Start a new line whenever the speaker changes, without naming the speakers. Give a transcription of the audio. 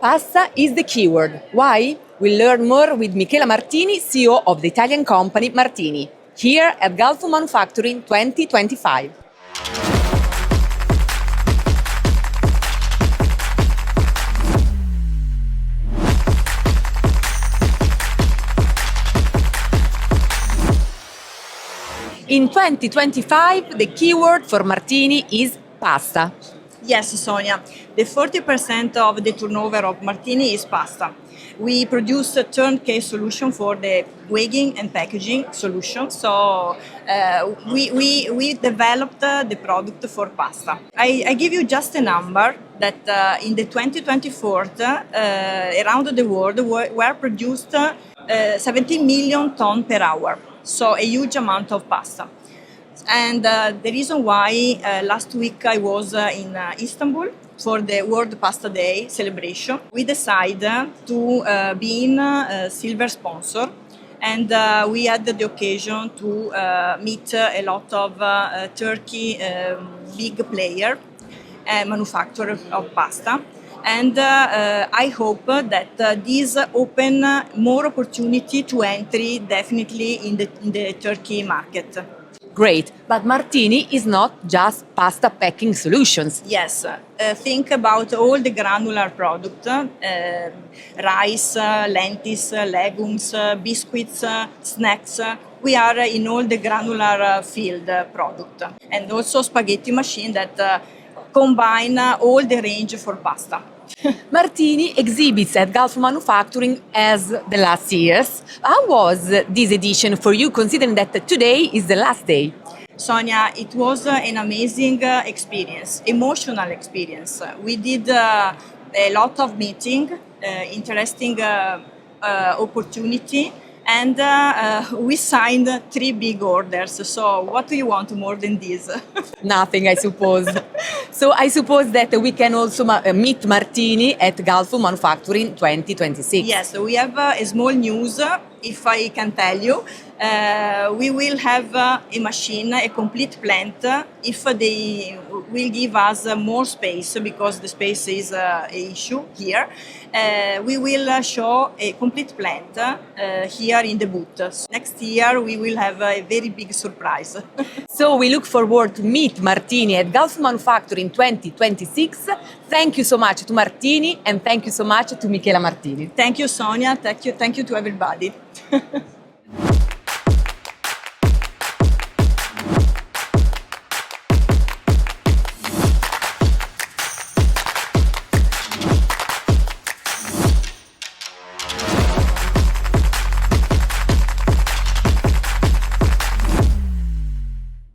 Pasta is the keyword. Why? We'll learn more with Michela Martini, CEO of the Italian company Martini, here at Galfo Manufacturing 2025. In 2025, the keyword for Martini is pasta.
Yes, Sonia. The 40% of the turnover of Martini is pasta. We produce a turnkey solution for the weighing and packaging solution. So we developed the product for pasta. I give you just a number that in the 2024, around the world were produced 17 million tons per hour. So a huge amount of pasta. And the reason why last week I was in Istanbul for the World Pasta Day celebration, we decided to be in a silver sponsor, and we had the occasion to meet a lot of Turkey big player, manufacturer of pasta. And I hope that this open more opportunity to entry definitely in the Turkey market.
Great, but Martini is not just pasta packing solutions.
Yes, think about all the granular product, rice, lentils, legumes, biscuits, snacks. We are in all the granular field product. And also spaghetti machine that combine all the range for pasta.
Martini exhibits at Galfo Manufacturing as the last years. How was this edition for you, considering that today is the last day?
Sonia, it was an amazing experience, emotional experience. We did a lot of meeting, interesting opportunity, and we signed 3 big orders. So what do you want more than this?
Nothing, I suppose. So I suppose that we can also meet Martini at Galfo Manufacturing 2026.
Yes, we have a small news, if I can tell you. We will have a machine, a complete plant, if they will give us more space, because the space is an issue here. We will show a complete plant here in the booth. Next year we will have a very big surprise.
So we look forward to meet Martini at Galfo Manufacturing 2026. Thank you so much to Martini, and thank you so much to Michela Martini.
Thank you, Sonia. Thank you to everybody.